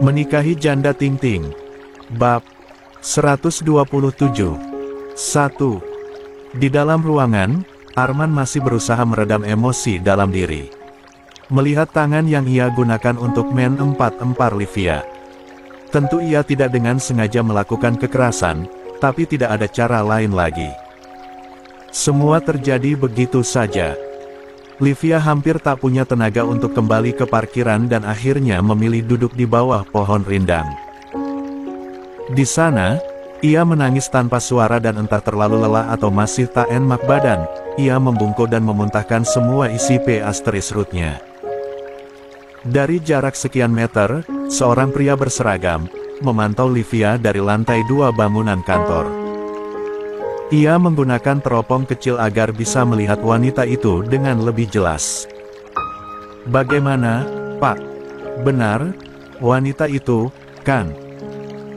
Menikahi janda Ting-Ting. Bab 127. 1. Di dalam ruangan, Arman masih berusaha meredam emosi dalam diri. Melihat tangan yang ia gunakan untuk men-empar Livia. Tentu ia tidak dengan sengaja melakukan kekerasan, tapi tidak ada cara lain lagi. Semua terjadi begitu saja. Livia hampir tak punya tenaga untuk kembali ke parkiran dan akhirnya memilih duduk di bawah pohon rindang. Di sana, ia menangis tanpa suara dan entah terlalu lelah atau masih tak enak badan, ia membungkuk dan memuntahkan semua isi rootnya. Dari jarak sekian meter, seorang pria berseragam memantau Livia dari lantai 2 bangunan kantor. Ia menggunakan teropong kecil agar bisa melihat wanita itu dengan lebih jelas. Bagaimana, Pak? Benar, wanita itu, kan?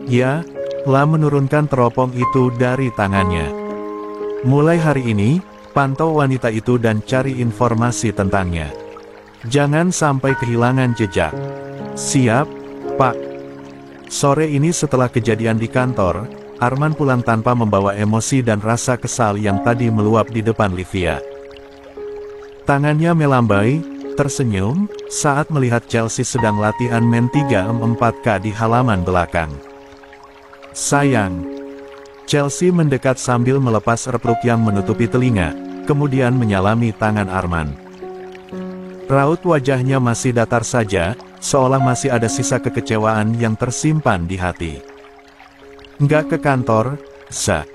Ya, lah menurunkan teropong itu dari tangannya. Mulai hari ini, pantau wanita itu dan cari informasi tentangnya. Jangan sampai kehilangan jejak. Siap, Pak. Sore ini setelah kejadian di kantor, Arman pulang tanpa membawa emosi dan rasa kesal yang tadi meluap di depan Livia. Tangannya melambai, tersenyum, saat melihat Chelsea sedang latihan main 3-4K di halaman belakang. Sayang. Chelsea mendekat sambil melepas repluk yang menutupi telinga, kemudian menyalami tangan Arman. Raut wajahnya masih datar saja, seolah masih ada sisa kekecewaan yang tersimpan di hati. Nggak ke kantor, Sa?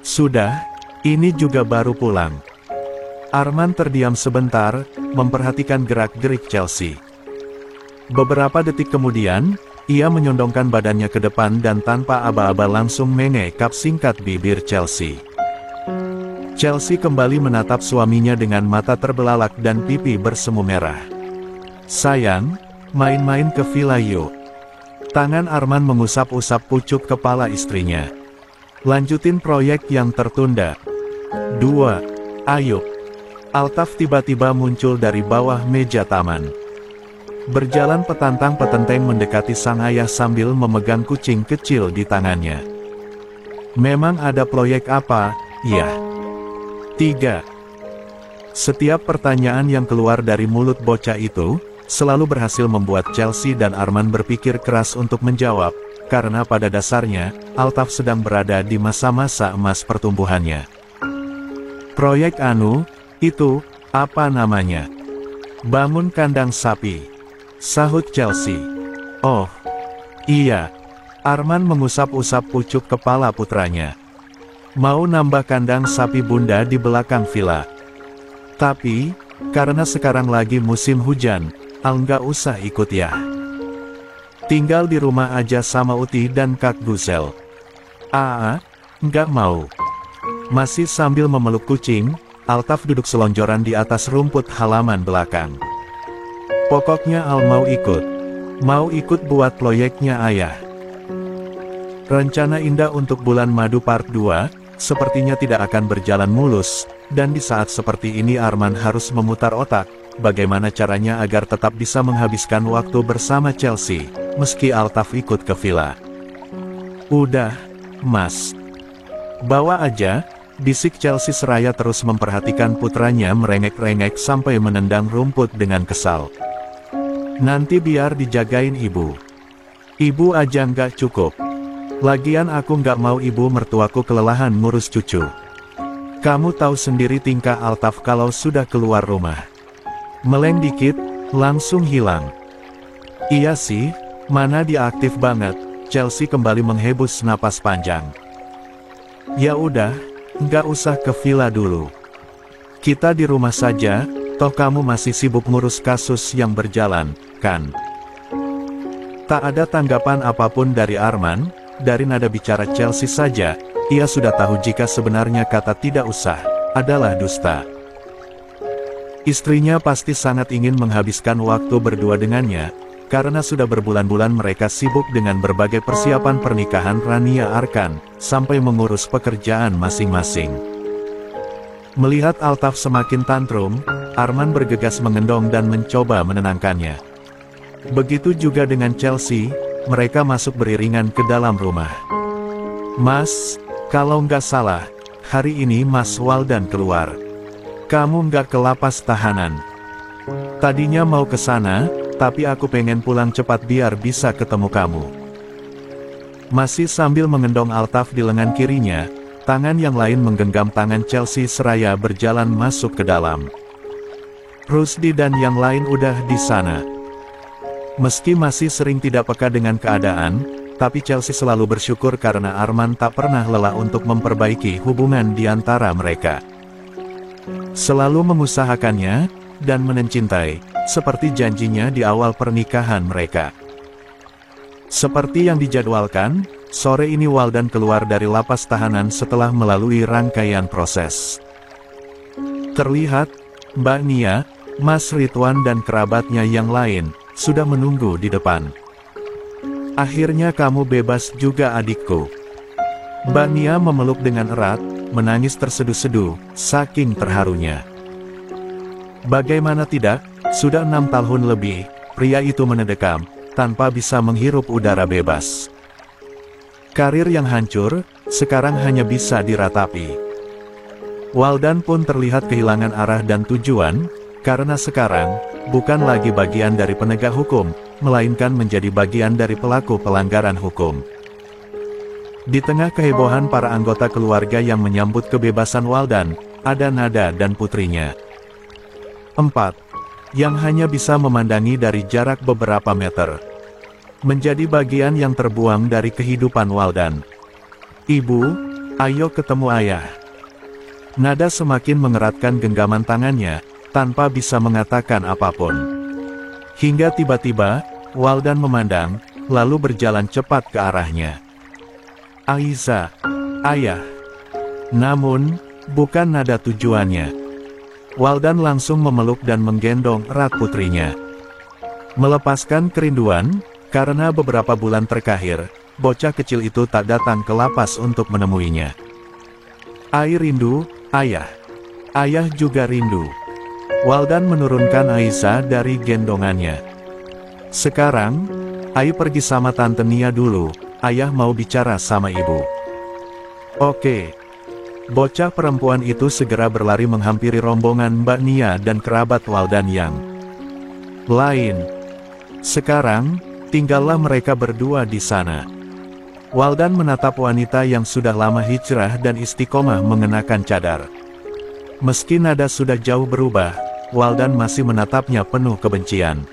Sudah, ini juga baru pulang. Arman terdiam sebentar, memperhatikan gerak-gerik Chelsea. Beberapa detik kemudian, ia menyondongkan badannya ke depan dan tanpa aba-aba langsung mengekap singkat bibir Chelsea. Chelsea kembali menatap suaminya dengan mata terbelalak dan pipi bersemu merah. Sayang, main-main ke villa yuk. Tangan Arman mengusap-usap pucuk kepala istrinya. Lanjutin proyek yang tertunda. 2. Ayo. Altaf tiba-tiba muncul dari bawah meja taman. Berjalan petantang-petenteng mendekati sang ayah sambil memegang kucing kecil di tangannya. Memang ada proyek apa, ya? 3. Setiap pertanyaan yang keluar dari mulut bocah itu selalu berhasil membuat Chelsea dan Arman berpikir keras untuk menjawab, karena pada dasarnya, Altaf sedang berada di masa-masa emas pertumbuhannya. Proyek itu, apa namanya? Bangun kandang sapi. Sahut Chelsea. Oh, iya. Arman mengusap-usap pucuk kepala putranya. Mau nambah kandang sapi bunda di belakang villa. Tapi, karena sekarang lagi musim hujan, nggak usah ikut ya. Tinggal di rumah aja sama Uti dan Kak Guzel. Nggak mau. Masih sambil memeluk kucing, Altaf duduk selonjoran di atas rumput halaman belakang. Pokoknya Al mau ikut. Mau ikut buat proyeknya ayah. Rencana indah untuk bulan madu part 2, sepertinya tidak akan berjalan mulus, dan di saat seperti ini Arman harus memutar otak. Bagaimana caranya agar tetap bisa menghabiskan waktu bersama Chelsea, meski Altaf ikut ke villa. Udah, Mas. Bawa aja, bisik Chelsea seraya terus memperhatikan putranya merengek-rengek sampai menendang rumput dengan kesal. Nanti biar dijagain ibu. Ibu aja nggak cukup. Lagian aku nggak mau ibu mertuaku kelelahan ngurus cucu. Kamu tahu sendiri tingkah Altaf kalau sudah keluar rumah. Meleng dikit, langsung hilang. Iya sih, mana dia aktif banget. Chelsea kembali menghembus napas panjang. Ya udah, nggak usah ke villa dulu. Kita di rumah saja, toh kamu masih sibuk ngurus kasus yang berjalan, kan? Tak ada tanggapan apapun dari Arman, dari nada bicara Chelsea saja, ia sudah tahu jika sebenarnya kata tidak usah adalah dusta. Istrinya pasti sangat ingin menghabiskan waktu berdua dengannya, karena sudah berbulan-bulan mereka sibuk dengan berbagai persiapan pernikahan Rania Arkan, sampai mengurus pekerjaan masing-masing. Melihat Altaf semakin tantrum, Arman bergegas mengendong dan mencoba menenangkannya. Begitu juga dengan Chelsea, mereka masuk beriringan ke dalam rumah. Mas, kalau nggak salah, hari ini Mas Waldan keluar. Kamu nggak ke lapas tahanan? Tadinya mau ke sana, tapi aku pengen pulang cepat biar bisa ketemu kamu. Masih sambil mengendong Altaf di lengan kirinya, tangan yang lain menggenggam tangan Chelsea seraya berjalan masuk ke dalam. Rusdi dan yang lain udah di sana. Meski masih sering tidak peka dengan keadaan, tapi Chelsea selalu bersyukur karena Arman tak pernah lelah untuk memperbaiki hubungan di antara mereka. Selalu mengusahakannya, dan mencintai, seperti janjinya di awal pernikahan mereka. Seperti yang dijadwalkan, sore ini Waldan keluar dari lapas tahanan setelah melalui rangkaian proses. Terlihat, Mbak Nia, Mas Ridwan dan kerabatnya yang lain, sudah menunggu di depan. Akhirnya kamu bebas juga adikku. Mbak Nia memeluk dengan erat, menangis terseduh-seduh, saking terharunya. Bagaimana tidak, sudah 6 tahun lebih, pria itu menedekam, tanpa bisa menghirup udara bebas. Karir yang hancur, sekarang hanya bisa diratapi. Waldan pun terlihat kehilangan arah dan tujuan, karena sekarang, bukan lagi bagian dari penegak hukum, melainkan menjadi bagian dari pelaku pelanggaran hukum. Di tengah kehebohan para anggota keluarga yang menyambut kebebasan Waldan, ada Nada dan putrinya. 4. Yang hanya bisa memandangi dari jarak beberapa meter. Menjadi bagian yang terbuang dari kehidupan Waldan. Ibu, ayo ketemu ayah. Nada semakin mengeratkan genggaman tangannya, tanpa bisa mengatakan apapun. Hingga tiba-tiba, Waldan memandang, lalu berjalan cepat ke arahnya. Aiza, ayah. Namun, bukan Nada tujuannya. Waldan langsung memeluk dan menggendong erat putrinya. Melepaskan kerinduan, karena beberapa bulan terakhir, bocah kecil itu tak datang ke lapas untuk menemuinya. Ai rindu, ayah. Ayah juga rindu. Waldan menurunkan Aiza dari gendongannya. Sekarang, Ai pergi sama Tante Nia dulu, ayah mau bicara sama ibu. Oke. Bocah perempuan itu segera berlari menghampiri rombongan Mbak Nia dan kerabat Waldan yang lain. Sekarang, tinggallah mereka berdua di sana. Waldan menatap wanita yang sudah lama hijrah dan istiqomah mengenakan cadar. Meski nada sudah jauh berubah, Waldan masih menatapnya penuh kebencian.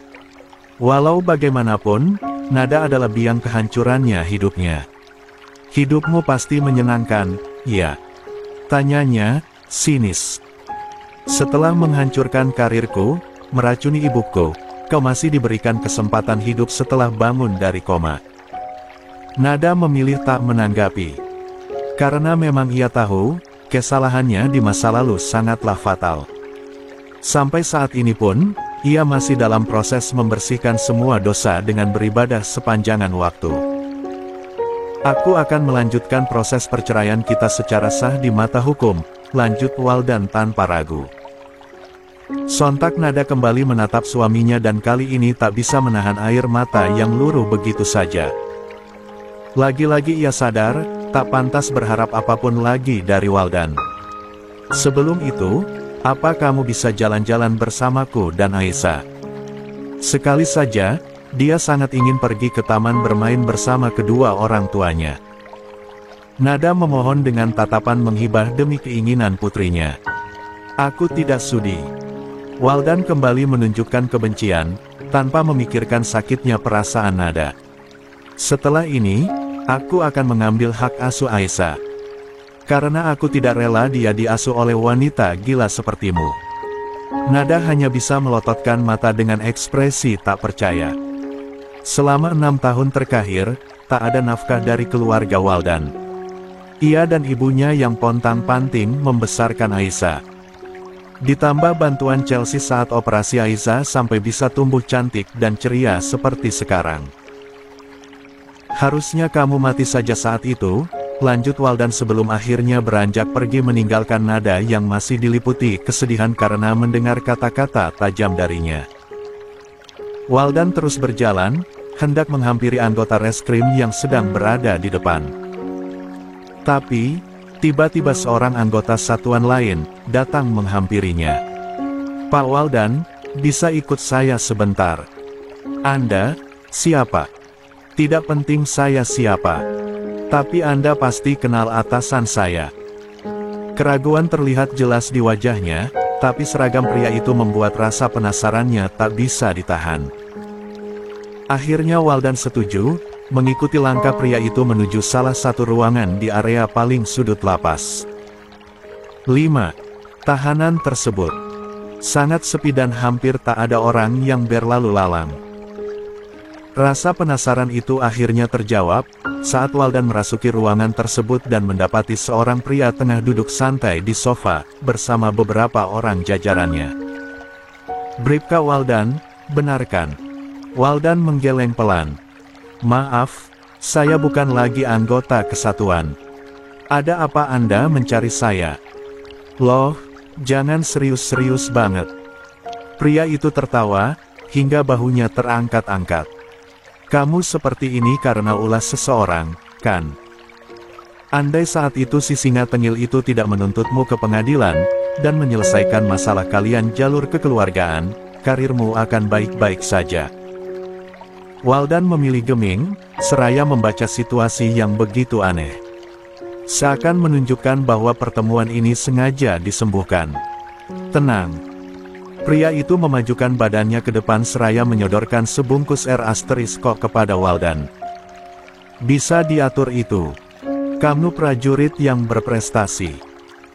Walau bagaimanapun, Nada adalah biang kehancurannya hidupnya. Hidupmu pasti menyenangkan, ya? Tanyanya, sinis. Setelah menghancurkan karirku, meracuni ibuku, kau masih diberikan kesempatan hidup setelah bangun dari koma. Nada memilih tak menanggapi. Karena memang ia tahu, kesalahannya di masa lalu sangatlah fatal. Sampai saat ini pun, ia masih dalam proses membersihkan semua dosa dengan beribadah sepanjangan waktu. Aku akan melanjutkan proses perceraian kita secara sah di mata hukum, lanjut Waldan tanpa ragu. Sontak Nada kembali menatap suaminya dan kali ini tak bisa menahan air mata yang luruh begitu saja. Lagi-lagi ia sadar, tak pantas berharap apapun lagi dari Waldan. Sebelum itu, apa kamu bisa jalan-jalan bersamaku dan Aiza? Sekali saja, dia sangat ingin pergi ke taman bermain bersama kedua orang tuanya. Nada memohon dengan tatapan menghibah demi keinginan putrinya. Aku tidak sudi. Waldan kembali menunjukkan kebencian, tanpa memikirkan sakitnya perasaan Nada. Setelah ini, aku akan mengambil hak asuh Aiza. Karena aku tidak rela dia diasuh oleh wanita gila sepertimu. Nada hanya bisa melototkan mata dengan ekspresi tak percaya. Selama 6 tahun terakhir, tak ada nafkah dari keluarga Waldan. Ia dan ibunya yang pontang-panting membesarkan Aiza. Ditambah bantuan Chelsea saat operasi Aiza sampai bisa tumbuh cantik dan ceria seperti sekarang. Harusnya kamu mati saja saat itu, lanjut Waldan sebelum akhirnya beranjak pergi meninggalkan Nada yang masih diliputi kesedihan karena mendengar kata-kata tajam darinya. Waldan terus berjalan, hendak menghampiri anggota reskrim yang sedang berada di depan. Tapi, tiba-tiba seorang anggota satuan lain datang menghampirinya. "Pak Waldan, bisa ikut saya sebentar?" "Anda, siapa?" "Tidak penting saya siapa. Tapi Anda pasti kenal atasan saya." Keraguan terlihat jelas di wajahnya, tapi seragam pria itu membuat rasa penasarannya tak bisa ditahan. Akhirnya Waldan setuju, mengikuti langkah pria itu menuju salah satu ruangan di area paling sudut lapas. 5. Tahanan tersebut sangat sepi dan hampir tak ada orang yang berlalu lalang. Rasa penasaran itu akhirnya terjawab, saat Waldan merasuki ruangan tersebut dan mendapati seorang pria tengah duduk santai di sofa, bersama beberapa orang jajarannya. "Bribka Waldan, benarkan?" Waldan menggeleng pelan. "Maaf, saya bukan lagi anggota kesatuan. Ada apa Anda mencari saya?" "Loh, jangan serius-serius banget." Pria itu tertawa, hingga bahunya terangkat-angkat. "Kamu seperti ini karena ulah seseorang, kan? Andai saat itu si singa tengil itu tidak menuntutmu ke pengadilan, dan menyelesaikan masalah kalian jalur kekeluargaan, karirmu akan baik-baik saja." Waldan memilih geming, seraya membaca situasi yang begitu aneh. Seakan menunjukkan bahwa pertemuan ini sengaja disembuhkan. "Tenang." Pria itu memajukan badannya ke depan seraya menyodorkan sebungkus R** kepada Waldan. "Bisa diatur itu. Kamu prajurit yang berprestasi.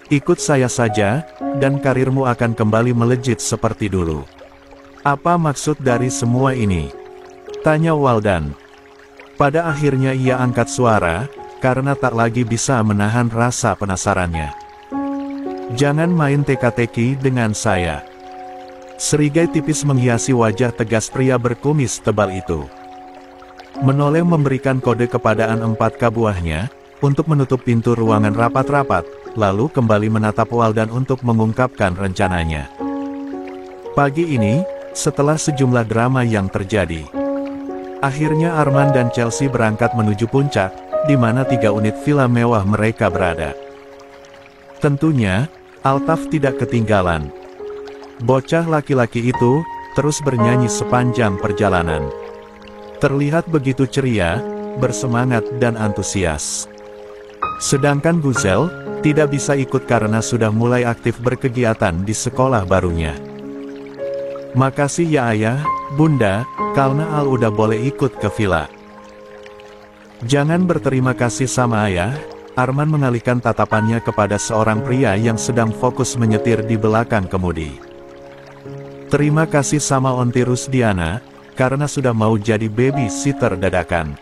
Ikut saya saja, dan karirmu akan kembali melejit seperti dulu." "Apa maksud dari semua ini?" tanya Waldan. Pada akhirnya ia angkat suara, karena tak lagi bisa menahan rasa penasarannya. "Jangan main teka-teki dengan saya." Serigai tipis menghiasi wajah tegas pria berkumis tebal itu. Menoleh memberikan kode kepada empat buahnya, untuk menutup pintu ruangan rapat-rapat, lalu kembali menatap Waldan untuk mengungkapkan rencananya. Pagi ini, setelah sejumlah drama yang terjadi, akhirnya Arman dan Chelsea berangkat menuju puncak, di mana 3 unit villa mewah mereka berada. Tentunya, Altaf tidak ketinggalan. Bocah laki-laki itu terus bernyanyi sepanjang perjalanan. Terlihat begitu ceria, bersemangat dan antusias. Sedangkan Guzel tidak bisa ikut karena sudah mulai aktif berkegiatan di sekolah barunya. "Makasih ya Ayah, Bunda, karena Al udah boleh ikut ke villa." "Jangan berterima kasih sama Ayah." Arman mengalihkan tatapannya kepada seorang pria yang sedang fokus menyetir di belakang kemudi. "Terima kasih sama Onti Rusdiana, karena sudah mau jadi babysitter dadakan."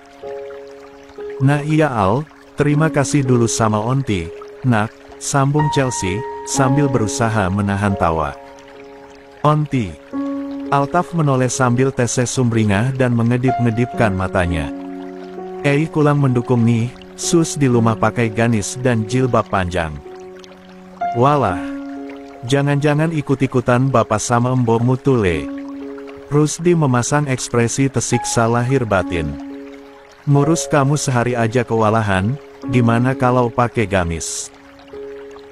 "Nah iya Al, terima kasih dulu sama Onti, nak," sambung Chelsea, sambil berusaha menahan tawa. "Onti." Altaf menoleh sambil teses sumringah dan mengedip-ngedipkan matanya. Kulang mendukung nih, sus di rumah pakai ganis dan jilbab panjang." "Walah, jangan-jangan ikut-ikutan bapak sama Mbo Mutule." Rusdi memasang ekspresi tersiksa lahir batin. "Ngurus kamu sehari aja kewalahan, gimana kalau pakai gamis?"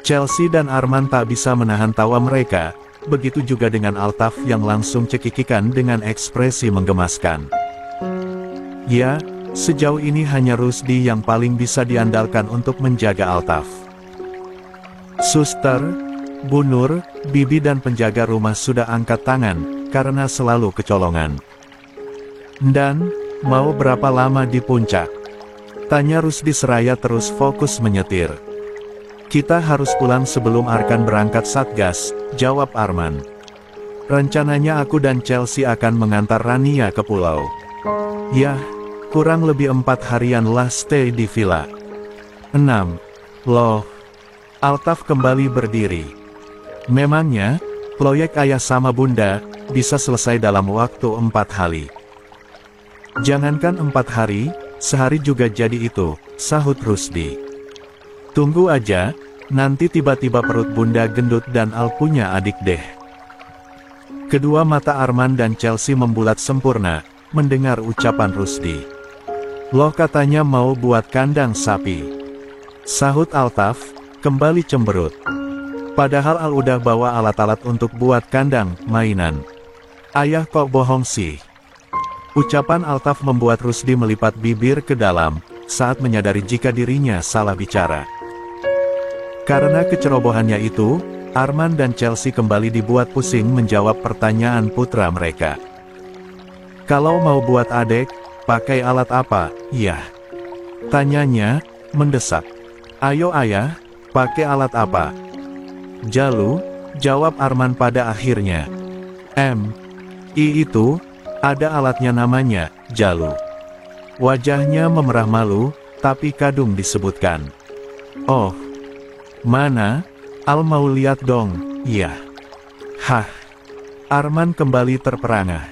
Chelsea dan Arman tak bisa menahan tawa mereka, begitu juga dengan Altaf yang langsung cekikikan dengan ekspresi menggemaskan. Ya, sejauh ini hanya Rusdi yang paling bisa diandalkan untuk menjaga Altaf. Suster, Bu Nur, Bibi dan penjaga rumah sudah angkat tangan, karena selalu kecolongan. "Dan, mau berapa lama di puncak?" tanya Rusdi seraya terus fokus menyetir. "Kita harus pulang sebelum Arkan berangkat Satgas," jawab Arman. "Rencananya aku dan Chelsea akan mengantar Rania ke pulau. Yah, kurang lebih 4 harian lah stay di villa." 6. Loh. Altaf kembali berdiri. "Memangnya, proyek ayah sama bunda, bisa selesai dalam waktu 4 hari. "Jangankan 4 hari, sehari juga jadi itu," sahut Rusdi. "Tunggu aja, nanti tiba-tiba perut bunda gendut dan Al punya adik deh." Kedua mata Arman dan Chelsea membulat sempurna, mendengar ucapan Rusdi. "Loh, katanya mau buat kandang sapi," sahut Altaf, kembali cemberut. "Padahal Al udah bawa alat-alat untuk buat kandang mainan. Ayah kok bohong sih?" Ucapan Altaf membuat Rusdi melipat bibir ke dalam, saat menyadari jika dirinya salah bicara. Karena kecerobohannya itu, Arman dan Chelsea kembali dibuat pusing menjawab pertanyaan putra mereka. "Kalau mau buat adek, pakai alat apa, ya?" tanyanya, mendesak. "Ayo ayah, pakai alat apa?" "Jalu," jawab Arman pada akhirnya. Itu, ada alatnya namanya, jalu." Wajahnya memerah malu, tapi kadung disebutkan. "Oh, mana? Al mau lihat dong." "Iya." "Hah?" Arman kembali terperangah.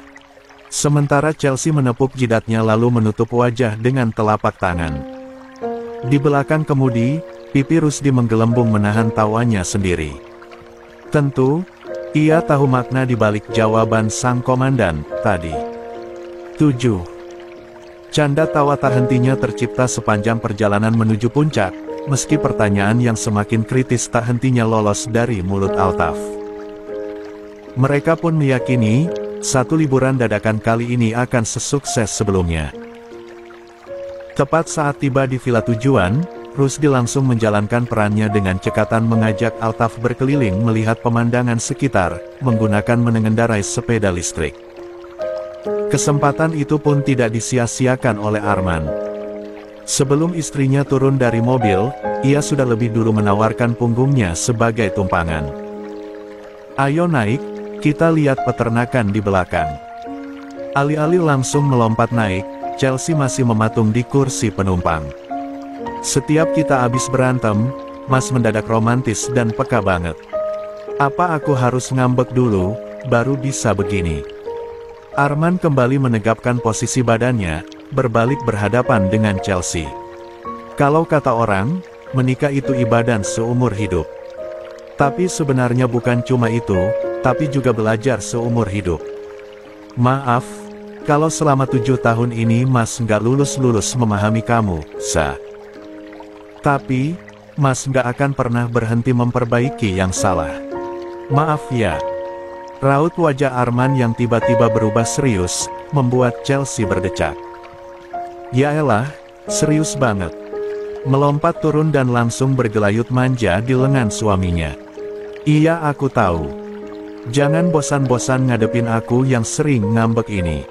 Sementara Chelsea menepuk jidatnya lalu menutup wajah dengan telapak tangan. Di belakang kemudi, pipi Rusdi menggelembung menahan tawanya sendiri. Tentu, ia tahu makna di balik jawaban sang komandan tadi. 7. Canda tawa tak hentinya tercipta sepanjang perjalanan menuju puncak, meski pertanyaan yang semakin kritis tak hentinya lolos dari mulut Altaf. Mereka pun meyakini, satu liburan dadakan kali ini akan sesukses sebelumnya. Tepat saat tiba di villa tujuan, Rusdi langsung menjalankan perannya dengan cekatan mengajak Altaf berkeliling melihat pemandangan sekitar, menggunakan mengendarai sepeda listrik. Kesempatan itu pun tidak disia-siakan oleh Arman. Sebelum istrinya turun dari mobil, ia sudah lebih dulu menawarkan punggungnya sebagai tumpangan. "Ayo naik, kita lihat peternakan di belakang." Alih-alih langsung melompat naik, Chelsea masih mematung di kursi penumpang. "Setiap kita habis berantem, Mas mendadak romantis dan peka banget. Apa aku harus ngambek dulu, baru bisa begini?" Arman kembali menegapkan posisi badannya, berbalik berhadapan dengan Chelsea. Kalau kata orang, menikah itu ibadah seumur hidup. Tapi sebenarnya bukan cuma itu, tapi juga belajar seumur hidup. "Maaf, kalau selama 7 tahun ini Mas nggak lulus-lulus memahami kamu, Sa. Tapi, Mas nggak akan pernah berhenti memperbaiki yang salah. Maaf ya." Raut wajah Arman yang tiba-tiba berubah serius, membuat Chelsea berdecak. "Yaelah, serius banget." Melompat turun dan langsung bergelayut manja di lengan suaminya. "Iya, aku tahu. Jangan bosan-bosan ngadepin aku yang sering ngambek ini."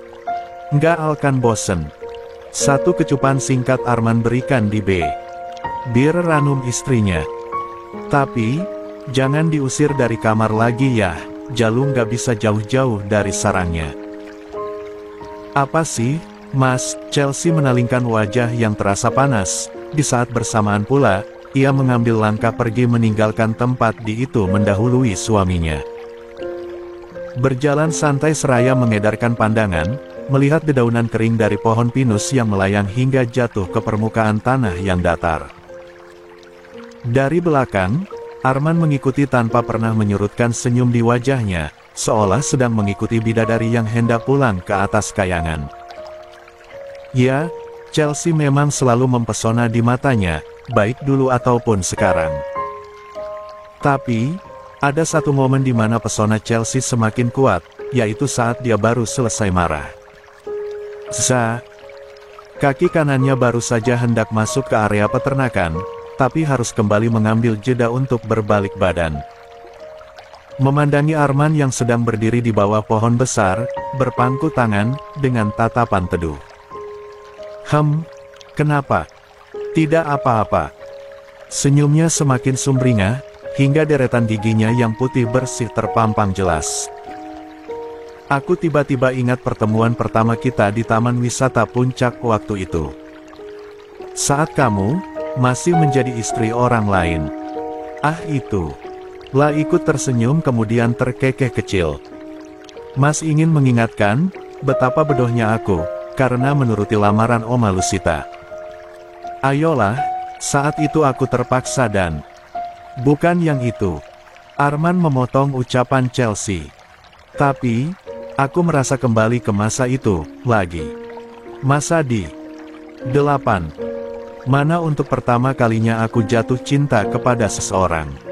"Nggak akan bosen." Satu kecupan singkat Arman berikan di bir ranum istrinya. "Tapi, jangan diusir dari kamar lagi ya, Jalu nggak bisa jauh-jauh dari sarangnya." "Apa sih, Mas?" Chelsea menalingkan wajah yang terasa panas. Di saat bersamaan pula, ia mengambil langkah pergi meninggalkan tempat di itu mendahului suaminya. Berjalan santai seraya mengedarkan pandangan, melihat dedaunan kering dari pohon pinus yang melayang hingga jatuh ke permukaan tanah yang datar. Dari belakang, Arman mengikuti tanpa pernah menyurutkan senyum di wajahnya, seolah sedang mengikuti bidadari yang hendak pulang ke atas kayangan. Ya, Chelsea memang selalu mempesona di matanya, baik dulu ataupun sekarang. Tapi, ada satu momen di mana pesona Chelsea semakin kuat, yaitu saat dia baru selesai marah. Kaki kanannya baru saja hendak masuk ke area peternakan, tapi harus kembali mengambil jeda untuk berbalik badan. Memandangi Arman yang sedang berdiri di bawah pohon besar, berpangku tangan, dengan tatapan teduh. Kenapa?" "Tidak apa-apa." Senyumnya semakin sumringah, hingga deretan giginya yang putih bersih terpampang jelas. "Aku tiba-tiba ingat pertemuan pertama kita di Taman Wisata Puncak waktu itu. Saat kamu masih menjadi istri orang lain." Itu. La ikut tersenyum kemudian terkekeh kecil. "Mas ingin mengingatkan, betapa bodohnya aku, karena menuruti lamaran Oma Lusita. Ayolah, saat itu aku terpaksa dan..." "Bukan yang itu." Arman memotong ucapan Chelsea. "Tapi, Aku merasa kembali ke masa itu, lagi. Masa di 8. Mana untuk pertama kalinya aku jatuh cinta kepada seseorang.